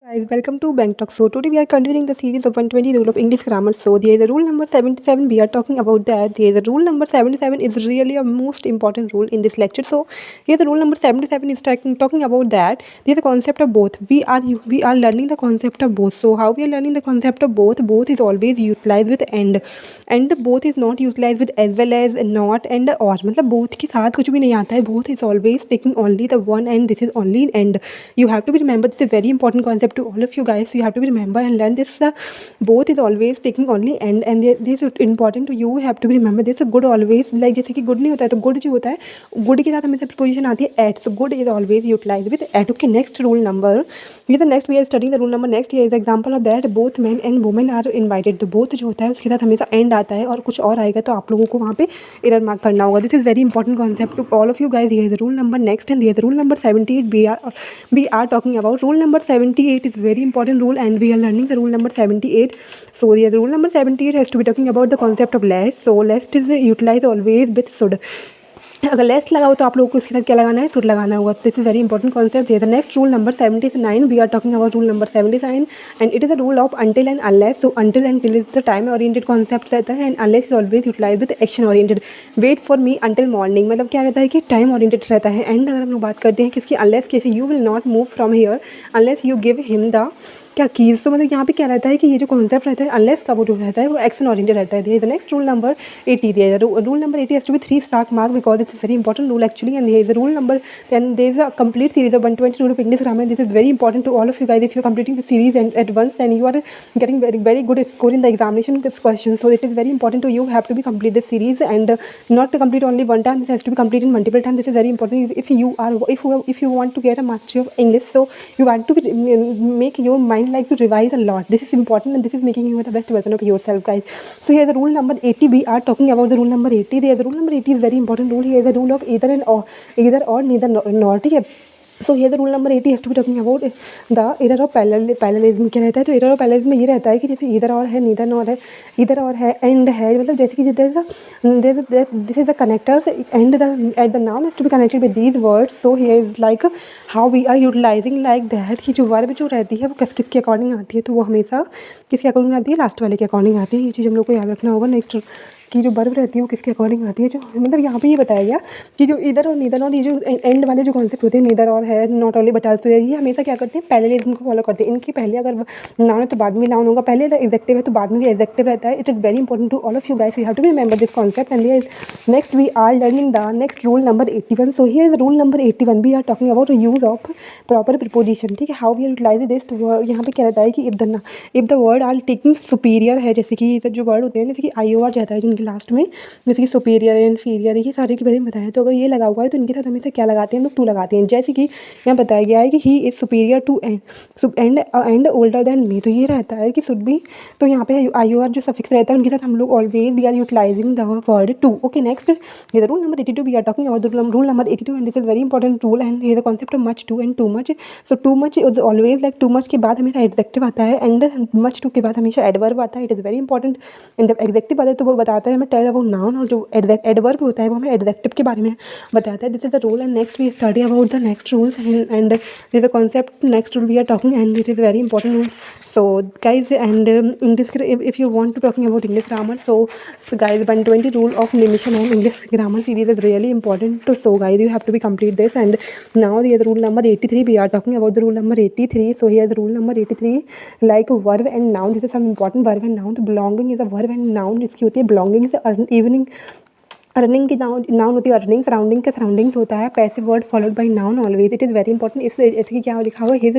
Guys, welcome to Bank Talk. So today we are continuing the series of 120 rule of English grammar. So there is a rule number 77. We are talking about that. There is a rule number 77 is really a most important rule in this lecture. So here the rule number 77 is talking about that. There is a concept of both. We are learning the concept of both. So how we are learning the concept of both? Both is always utilized with and both is not utilized with as well as not and or. मतलब both के साथ कुछ भी नहीं आता है. Both is always taking only the one and this is only and. You have to be remember this is very important concept to all of you guys, so you have to be remember and learn this. Both is always taking only and this is important to you have to be remember this. Good always like जैसे कि good नहीं होता है तो good जो होता है good के साथ हमेशा preposition आती है at, so good is always utilized with at. Okay, next rule number, ये the next we are studying the rule number next. here is example of that. Both men and women are invited. तो both जो होता है उसके साथ हमेशा end आता है और कुछ और आएगा तो आप लोगों को वहाँ पे error mark करना होगा. This is very important concept to all of you guys. here is the rule number next and here is the rule number 78. We are talking about rule number 78 is very important rule and we are learning the rule number 78. So the rule number 78 has to be talking about the concept of less. So less is utilized always with should. अगर less लगाओ तो आप लोगों को इसके साथ क्या लगाना है, शुड लगाना होगा. This is very important concept. The next rule number 79. We are talking about rule number 79 and it is the rule of until and unless. So until and till is the time oriented concept रहता है and unless is always utilize with action oriented. Wait for me until morning मतलब क्या रहता है कि time oriented रहता है. And अगर हम लोग बात करते हैं किसकी, अनलेस कैसे, you will not move from here unless you give him the क्या कीज़. तो मतलब यहाँ पे क्या रहता है कि ये जो कॉन्सेप्ट रहता है अनलेस का वो जो रहता है वो एक्शन ओरिएंटेड रहता है. The next rule number 80. Rule number 80 has to be 3 star mark because it's very important rule actually. And there is rule number 10. There is a complete series of 120 rule of English grammar. This is very important to all of you guys. If you completing the series and at once then you are getting very good score in the examination question. So it is very important to you have to be complete this series and not to complete only one time. This has to be completed multiple times. This is very important if you want to get a mastery of English. So you want to make your mind like to revise a lot. This is important and this is making you the best version of yourself guys. So here the rule number 80. We are talking about the rule number 80. The rule number 80 is very important rule. Here is the rule of either and or, either or neither nor. ठीक है. So ये the rule number 80 has to be talking about the error of parallelism. क्या रहता है तो error of parallelism में ये रहता है कि जैसे इधर और है, नीदर नॉर है, इधर और है, एंड है. मतलब जैसे कि this is the connectors and the at the noun has to be connected with these words. So here is like how we are utilizing like that कि जो वर्ब जो रहती है वो किसके अकॉर्डिंग आती है, तो वो हमेशा किसके अकॉर्डिंग आती है, लास्ट वाले के अकॉर्डिंग आती है. ये चीज़ हम लोग को याद रखना होगा. नेक्स्ट की जो वर्ब रहती है वो किसके अकॉर्डिंग आती है, जो मतलब यहाँ पे ये बताया गया कि जो इधर और नीदर और ये जो एंड वाले जो कॉन्सेप्ट होते हैं नीदर और है, नॉट ओनली बट आल्सो, ये हमेशा क्या करते हैं पैरेललिज्म को फॉलो करते हैं. इनकी पहले अगर नाउन है तो बाद में नाउन होगा, पहले एग्जेक्टिव है तो बाद में भी एग्जेक्टिव रहता है. It is very important to all of you guys. You have to be remember this concept. And next we are learning the next rule number 81. So here is rule number 81. We are talking about use of proper preposition. ठीक है, how we are utilize this. तो यहाँ पे क्या रहता है कि if the word are taking superior है, जैसे कि जो वर्ड होते हैं जैसे कि आई ओ आर रहता है जिनके लास्ट में, जैसे कि सुपीरियर इन्फीरियर, ये सारे के बारे में बताया. तो अगर ये लगा हुआ है तो इनके साथ हमेशा क्या लगाते हैं हम लोग, टू लगाते हैं. जैसे कि यहाँ बताया गया है कि he is superior to and older than me. तो ये रहता है कि शुड बी, तो यहाँ पे आई ओ आर जो सफिक्स रहता है उनके साथ हम लोग always we are utilizing the word too. Okay, next ये the rule number 82. We are talking about the rule number 82 and this is very important rule and ये the concept of much too and too much. So too much is always like too much के बाद हमेशा adjective आता है and much to के बाद हमेशा adverb आता है. It is very important. And जब एग्जेक्टिव आता है तो वो बताता है हमें टेल अबाउट नाउन, और जो एडवर्ब होता है वो हमें एडजेक्टिव के बारे में बताता है. This is the rule and next we study about the next rules and this the concept next rule we are talking and it is very important rule. So guys and in this if you want to talking about English grammar, so guys 120 rule of निमिशन and English grammar series is really important. So guys you have to be complete this. And now the rule number 83. We are talking about the rule number 83. So here the rule number 83 like verb and noun. This is some important verb and noun. तो belonging is a verb and noun. इसकी होती है belonging से evening. Earning की noun होती है earning. Surrounding का surroundings होता है. Passive word followed by noun always. It is very important. इससे ऐसे कि क्या लिखा हुआ, his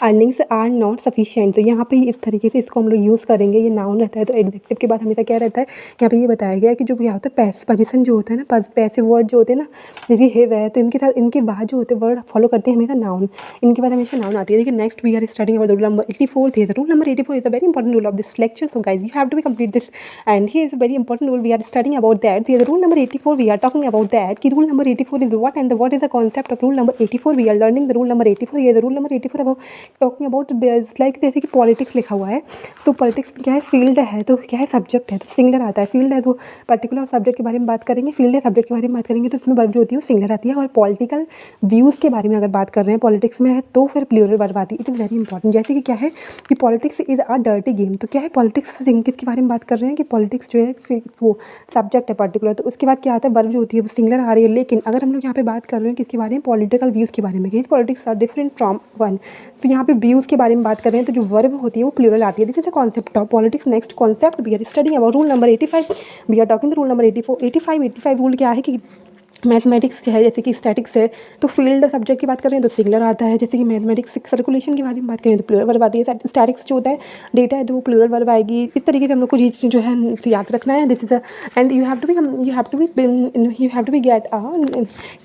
earnings are not sufficient. तो यहाँ पे इस तरीके से इसको हम लोग यूज़ करेंगे. ये नाउन रहता है तो एडजेक्टिव के बाद हमेशा क्या रहता है, यहाँ पे ये बताया गया है कि जो क्या होता है पोजीशन जो होता है ना, पैसिव वर्ड जो होते हैं ना, जैसे हिव है तो इनके साथ इनके बाद जो होते हैं वर्ड फॉलो करते हैं हमेशा नाउन. इनके बाद हमेशा नाउन आती है. देखिए next we are starting about rule number 84. The rule number 84 is a very important rule of this lecture. So guys you have to be complete this and he is a very important rule. We are starting about that. Rule number 84 we are talking about that कि rule number 84 is what and what is the concept of rule number 84 we are learning the rule number 84 ये the rule number 84 about talking about there's like जैसे कि politics लिखा हुआ है तो politics क्या है फील्ड है तो क्या है सब्जेक्ट है तो सिंगलर आता है फील्ड है तो पर्टिकुलर सब्जेक्ट के बारे में बात करेंगे फील्ड है सब्जेक्ट के बारे में बात करेंगे तो इसमें वर्ब जो होती है वो सिंगलर आती है और पॉलिटिकल व्यूज़ के बारे में अगर बात कर रहे हैं पॉलिटिक्स में है तो फिर प्लूरल वर्ब आती है इट इज़ वेरी इंपॉर्टेंट जैसे कि क्या है कि politics is a dirty game तो क्या है पॉलिटिक्स किसके बारे में बात कर रहे हैं कि पॉलिटिक्स जो है वो सब्जेक्ट है पर्टिकुलर तो उसके बाद क्या आता है वर्ब जो होती है वो सिंगलर आ रही है लेकिन अगर हम लोग यहाँ पे बात कर रहे हैं किसके बारे में पॉलिटिकल व्यूज़ के बारे में कि politics are different from one तो यहाँ पे व्यूज़ के बारे में बात कर रहे हैं तो जो वर्ब होती है वो प्लूरल आती है this is the concept of politics next concept we are studying about rule number 85 we are talking the rule number 85 rule क्या है कि मैथमेटिक्स है जैसे कि स्टैटिक्स है तो फील्ड सब्जेक्ट की बात करें तो सिंगलर आता है जैसे कि मैथमेटिक्स सर्कुलेशन के बारे में बात करें तो प्लूरल वर्ब आती है स्टैटिक्स जो होता है डेटा है तो वो प्लूरल वर्ब आएगी इस तरीके से हम लोग को ये जो है याद रखना है this is and you have to be get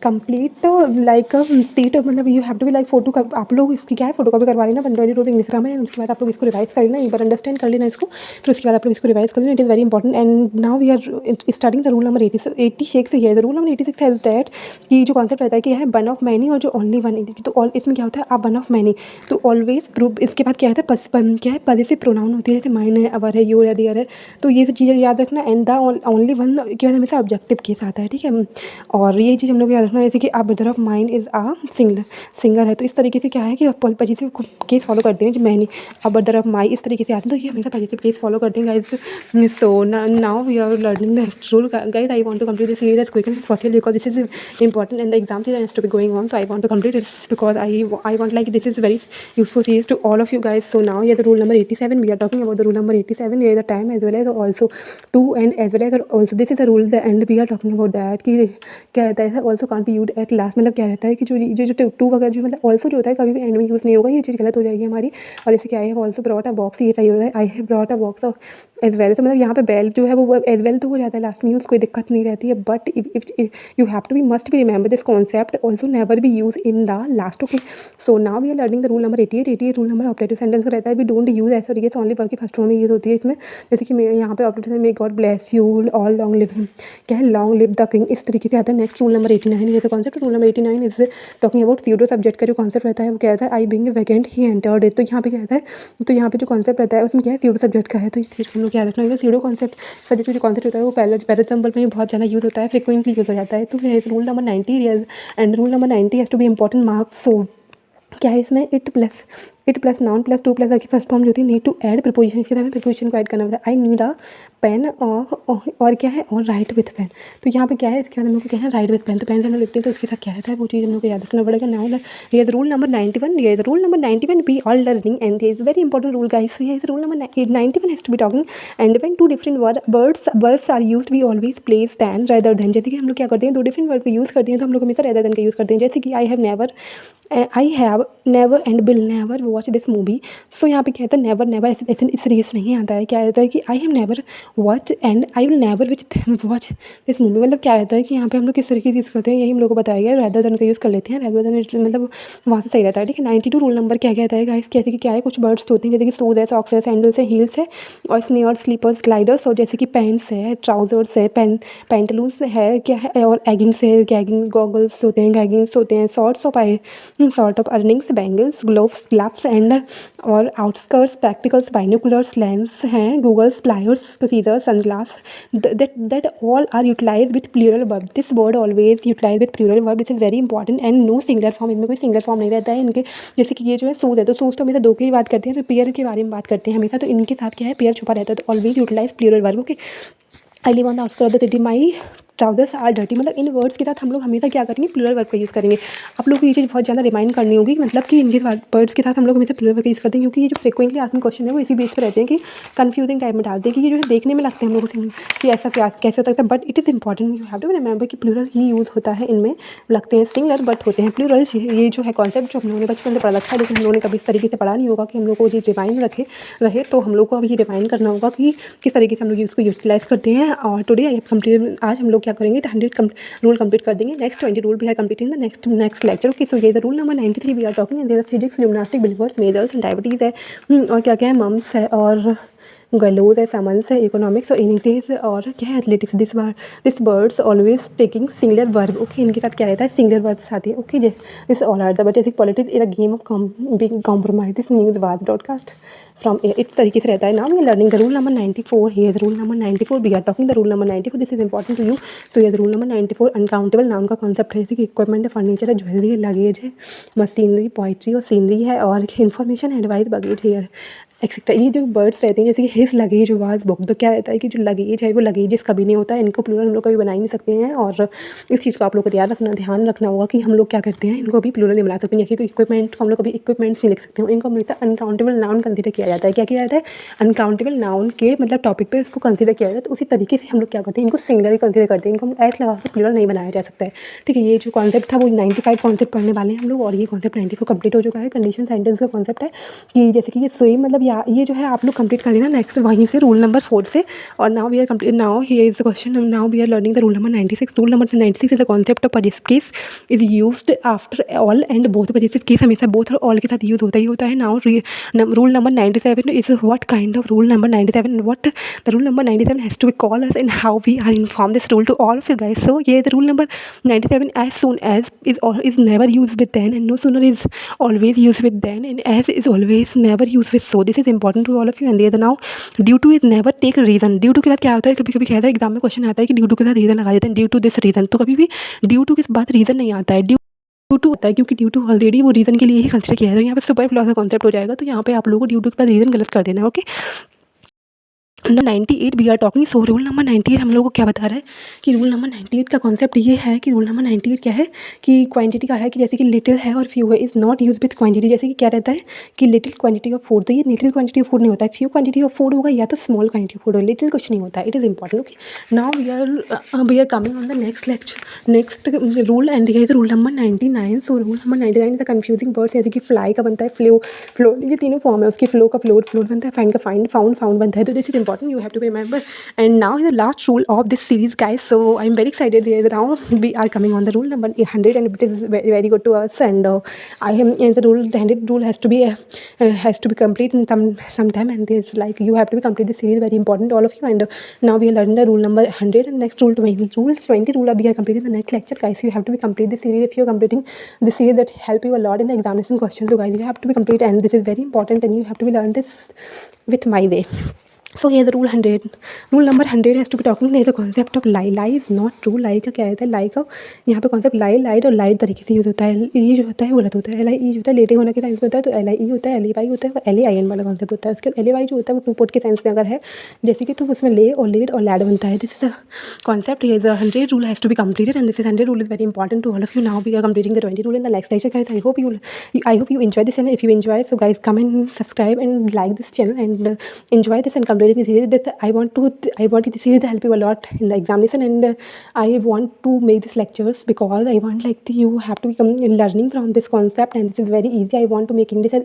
complete like seat मतलब you have to be like photo आप लोग इसकी क्या है फोटो कॉपी करवा लेना 122 इंग्लिश ग्रामर है उसके बाद आप लोग इसको रिवाइज कर लेना एक बार अंडरस्टैंड कर लेना इसको फिर उसके बाद आप लोग इसको रिवाइज कर लेना it is very important and now we are starting the rule number 86 से है द रूल नंबर 86 है दैट कि जो कॉन्सेप्ट रहता है कि है वन ऑफ मैनी और जो ओनली वन तो ऑल इसमें क्या होता है आप वन ऑफ मैनी तो ऑलवेज प्रूव इसके बाद क्या होता है क्या है पॉजेसिव प्रोनाउन होती है जैसे माइन है अवर है योर है देयर है तो ये सब चीज़ें याद रखना एंड द ओनली वन के बाद हमेशा ऑब्जेक्टिव केस आता है ठीक है और ये चीज़ हम लोग याद रखना जैसे कि आप brother of mine is a singer है तो इस तरीके से क्या है कि पॉजिटिव केस फॉलो करते हैं जो मैनी अब ब्रदर ऑफ माई इस तरीके से आते हैं तो ये हमेशा पॉजिटिव केस फॉलो करते हैं guys so now we are learning the rule guys I want to complete this series as quick as possible because this is important and the exam season has to be going on so I want to complete it because I want like this is very useful series to all of you guys so now yeah the rule number 87 we are talking about the rule number 87 here the time as well as also to and as well as also this is the rule the and we are talking about that कि क्या रहता है also can't be used at last मतलब क्या रहता है कि जो टू वगैरह जो मतलब also जो होता है कभी भी एंड में यूज़ नहीं होगा ये चीज़ गलत हो जाएगी हमारी और जैसे कि I have also brought a box ये सही होता है I have brought a box as well तो मतलब यहाँ पे बेल जो है वो एज वेल तो हो जाता है लास्ट में यूज़ कोई दिक्कत नहीं रहती है but if you have to be must be remember this concept also never be use in the last okay so now we are learning the rule number 88 rule number operative sentence का रहता है we don't use ऐसा रिगेस only verb की first form में use होती है इसमें जैसे कि यहाँ पे operative may God bless you all long live क्या है लॉन्ग लिव द किंग इस तरीके से आता है नेक्स्ट रूल नंबर 89 ये concept rule number 89 is talking about pseudo subject का जो कॉन्सेप्ट रहता है वो क्या रहता है I being vacant he entered it तो यहाँ पे क्या रहता है तो यहाँ पे जो कॉन्सेप्ट रहता है उसमें क्या है सीडो सब्जेक्ट का है तो इस चीज़ को हम लोग याद रखना है सीडो कॉन्सेप्ट सब्जेक्ट जो कॉन्सेप्ट होता है वो पहले एग्जाम्पल में बहुत ज़्यादा यूज़ होता है फ्रिक्वेंटली यूज़ हो जाता है तो rule number 90 and rule number 90 has to be important marks so क्या है इसमें it plus noun plus to plus की फर्स्ट फॉर्म जो होती है नीड टू ऐड प्रीपोजिशन इसके साथ प्रीपोजिशन को ऐड करना होता है आई नीड अ पेन और क्या है और राइट विथ पेन तो यहाँ पे क्या है इसके बाद हम लोग को क्या है राइट विथ पेन तो पेन से हम लोग लिखते हैं तो इसके साथ क्या रहता है वो चीज़ हम लोग को याद रखना पड़ेगा नाउ ये रूल नंबर 91 ये rule number 91 be all learning and is very important rule guys ये rule number 91 has to be talking and when two different words are used we always place than rather than जैसे कि हम लोग क्या करते हैं दो डिफरेंट वर्ड को यूज़ करते हैं तो हम लोग हमेशा रेदर देन का यूज़ करते हैं जैसे कि I have never and will never watch this movie so यहाँ पे क्या कहता है नेवर ऐसे इस तरीके से नहीं आता है क्या रहता है कि I have never watch and I will never watch this movie मतलब क्या रहता है कि यहाँ पे हम लोग किस तरीके से यूज़ करते हैं यही हम लोग को बताया गया रेदर देन का यूज़ कर लेते हैं रेदर देन मतलब वहाँ से सही रहता है ठीक है 92 रूल नंबर क्या कहता है गाइस कैसे कि क्या है कुछ वर्ड्स होती हैं जैसे कि शूज़ है सॉक्स है सैंडल्स है हील्स है और स्नीयर्स स्लीपर्स स्लाइडर्स और जैसे कि पैंट्स है ट्राउजर्स है पैंटलून्स है क्या है और एगिंग्स है गैगिंग गॉगल्स होते हैं गैगिंग्स होते हैं sort of earnings bangles gloves gloves and और आउटस्कर्ट्स प्रैक्टिकल्स बाइनोकुलर्स लेंस हैं goggles pliers scissor sunglass that all are utilize with plural verb this word always utilize with plural verb this is very important and no singular form इनमें कोई singular form नहीं रहता है इनके जैसे कि ये जो है शूज़ है तो शूज़ तो हमेशा दो की ही बात करते हैं तो पेयर के बारे में बात करते हैं हमेशा तो इनके साथ क्या है पेयर छुपा रहता है तो always utilize plural verb okay I live on the outskirts of the city my trousers are dirty मतलब इन वर्ड्स के साथ हम लोग हमेशा क्या करेंगे प्लूरल वर्ब का यूज़ करेंगे आप लोग को ये चीज़ बहुत ज़्यादा रिमाइंड करनी होगी मतलब कि इनके वर्ड्स के साथ हम लोग हमेशा प्लूरल वर्ब का यूज़ करते हैं क्योंकि ये जो फ्रिक्वेंटली आस्किंग क्वेश्चन है वो इसी बेस पर रहते हैं कि कन्फ्यूजिंग टाइप में डालते हैं कि ये जो है देखने में लगते हैं हम लोगों से कि ऐसा क्या कैसे हो सकता है but it is important you have to remember कि प्लूरल ही यूज़ होता है इनमें लगते हैं सिंगलर बट होते हैं प्लूरल ये जो है कॉन्सेप्ट जो हम लोगों ने बचपन से पढ़ा रखा है लेकिन हम लोगों ने कभी इस तरीके से पढ़ा नहीं होगा कि हम लोग को ये रिमाइंड रहे तो हम लोग को अभी रिमाइंड करना होगा कि किस तरीके से हम लोग इसको यूटिलाइज करते हैं और टुडे कंप्लीट आज हम लोग क्या करेंगे 100 रूल कंप्लीट कर देंगे नेक्स्ट 20 रूल भी है completing the next lecture okay so ये the rule number 93 we are talking and physics gymnastic believers measures and diabetes है और क्या क्या है मम्स है और गलोज है, समन्स है, इकोनॉमिक्स और इंग्लिश और क्या है athletics. This words always taking singular verb. Okay, इनके साथ क्या रहता है, सिंगुलर वर्ब्स आती है। Okay, this all are the but basic politics in a game of being compromise this news was broadcast from इस तरीके से रहता है। Now we are learning the rule number 94। Here the rule number 94 we are talking the rule number 94। This is important to you. तो ये rule number 94 uncountable noun का concept है, जैसे कि इक्विपमेंट है, फर्नीचर है, ज्वेलरी है, लगेज है, मशीनरी, पोइट्री और सीनरी है, और information, advice, baggage, hair etcetera. ये जो वर्ड्स रहते हैं जैसे कि हिज लगेज वाज बुक, तो क्या रहता है कि जो लगेज है वो लगेजेस कभी नहीं होता है, इनको प्लूरल हम लोग कभी बना ही नहीं सकते हैं। और इस चीज़ को आप लोग को ध्यान रखना होगा कि हम लोग क्या करते हैं, इनको भी प्लूरल नहीं बना सकते हैं। जैसे कि इक्विपमेंट को हम लोग कभी इक्विपमेंट्स नहीं लिख सकते हैं, इनको हमेशा अनकाउंटेबल नाउन कंसिडर किया जाता है। क्या किया जाता है, अनकाउंटेबल नाउन के मतलब टॉपिक पे इसको कंसिडर किया जाता है। तो उसी तरीके से हम लोग क्या करते हैं, इनको सिंगुलर ही कंसिडर करते हैं, इनको हम एस लगा के प्लूरल नहीं बनाया जा सकता है। ठीक है, ये जो कॉन्सेप्ट था वो 95 कॉन्सेप्ट पढ़ने वाले हैं हम लोग, और ये कॉन्सेप्ट 94 कंप्लीट हो चुका है। कंडीशन सेंटेंस का कॉन्सेप्ट है कि जैसे कि ये सेम मतलब ये जो है आप लोग कंप्लीट कर लेना नेक्स्ट वहीं से रूल नंबर 4 से। और now we are complete, now here is the question, now we are learning the rule number 96। Rule number 96 is the concept of positive case is used after all and both. Positive case हमेशा both और all के साथ use होता ही होता है। Now rule number 97 is what kind of rule number 97, what the rule number 97 has to be call us and how we are inform this rule to all of you guys. So ये the rule number 97 as soon as is never used with then, and no sooner is always used with then, and as is always never used with so. This is important to all of you. And there now due to is never take reason। Due to के बाद क्या होता है, कभी कभी कहता है exam में क्वेश्चन आता है कि ड्यू टू के साथ रीज़न लगा देते हैं, ड्यू टू दिस रीज़न। तो कभी भी ड्यू टू के बाद रीज़न नहीं आता है, ड्यू टू होता है, क्योंकि ड्यू टू ऑलरेडी वो रीज़न के लिए ही कंसिडर किया है। तो यहाँ पे सुपर फ्लॉ का कॉन्सेप्ट हो जाएगा, तो यहाँ पे आप लोगों को ड्यू टू के बाद रीज़न गलत कर देना है। Okay, 98 we are talking. So rule number 98 हम लोगों को क्या बता रहा है कि रूल नंबर 98 का कॉन्सेप्ट ये है कि रूल नंबर 98 क्या है कि क्वांटिटी का है, कि जैसे कि लिटिल है और फ्यू है, is not use with quantity. जैसे कि क्या रहता है कि लिटिल क्वांटिटी ऑफ फूड, तो ये लिटिल क्वांटिटी ऑफ फूड नहीं होता है, फ्यू क्वांटिटी ऑफ फूड होगा या तो स्मॉल क्वांटिटी ऑफ फूड होगा, लिटिल कुछ नहीं होता है। It is important. Okay, now we are coming on the next lecture, next rule, and ये rule number 99। So rule number 99 the confusing words, जैसे कि फ्लाई का बनता है फ्लो, ये तीनों फॉर्म है उसकी, फ्लो का फ्लोट बनता है, फाइंड का फाउंड बनता है। तो this is important, you have to remember. And now is the last rule of this series, guys. So I'm very excited. Now we are coming on the rule number 100, and it is very, very good to us. And I am the rule. The 100 rule has to be complete in some time. And it's like you have to be complete this series. Very important to all of you. And now we are learning the rule number 100, and next rule 20. Rules 20 rule we are completing the next lecture, guys. You have to be complete this series. If you are completing the series, that help you a lot in the examination questions. So guys, you have to be complete, and this is very important, and you have to be learn this with my way. So here the rule 100, rule number 100 has to be talking, there is a concept of lie। lie is not true। lie का क्या रहता है, lie का यहाँ पे concept lie, lied और lied तरीके से यूज होता है। ये जो होता है वो गलत होता है, lie जो होता है लेटे होने के साइंस में होता है, तो LIE होता है, LAY होता है, और LAIN वाला कॉन्सेप्ट होता है। उसके LAY जो होता है वो टू पोर्ट के सेंस में अगर है, जैसे कि तो उसमें ले और लेड और लैड बनता है। This is a concept. ये the 100 rule has to be completed, and this is 100 rule is very important to all of you. Now we are completing the 20 rule in the next lecture, guys. I hope you enjoy this channel. If you enjoy, so guys come and subscribe and like this channel, and enjoy this and complete this series. I want this series to help you a lot in the examination, and I want to make these lectures because I want you have to become learning from this concept, and this is very easy. I want to make English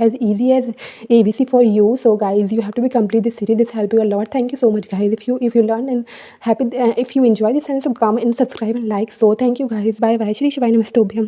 as easy as ABC for you. So guys, you have to be complete this series. This help you a lot. Thank you so much, guys. If you learn and happy, if you enjoy this channel, so come and subscribe and like. So thank you, guys. Bye bye. Shri Shivaya Namaste.